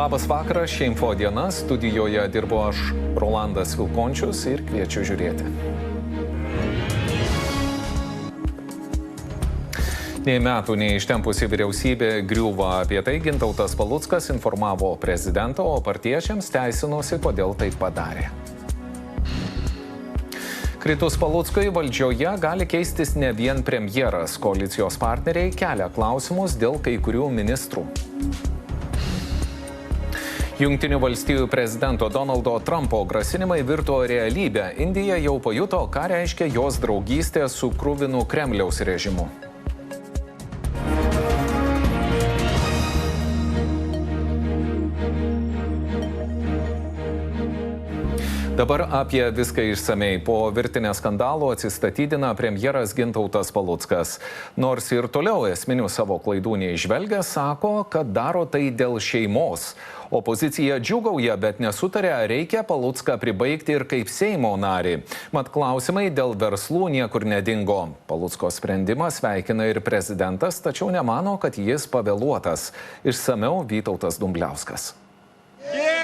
Labas vakaras, Šeimfo diena, studijoje dirbo aš, Rolandas Vilkončius, ir kviečiu žiūrėti. Nei metų, nei ištempusi vyriausybė griūva. Apie tai Gintautas Paluckas informavo prezidentą, o partiečiams teisinosi, kodėl taip padarė. Kritus Paluckui valdžioje gali keistis ne vien premjeras. Koalicijos partneriai kelia klausimus dėl kai kurių ministrų. Jungtinių valstijų prezidento Donaldo Trumpo grasinimai virto realybę. Indija jau pajuto, ką reiškia jos draugystė su kruvinu Kremliaus režimu. Dabar apie viską išsamei. Po virtinės skandalų atsistatydina premjeras Gintautas Paluckas. Nors ir toliau esminių savo klaidų neižvelgia, sako, kad daro tai dėl šeimos. Opozicija džiūgauja, bet nesutarė, reikia Palucką pribaigti ir kaip Seimo narį. Mat klausimai dėl verslų niekur nedingo. Palucko sprendimą sveikina ir prezidentas, tačiau nemano, kad jis pavėluotas. Išsamiau Vytautas Dumbliauskas.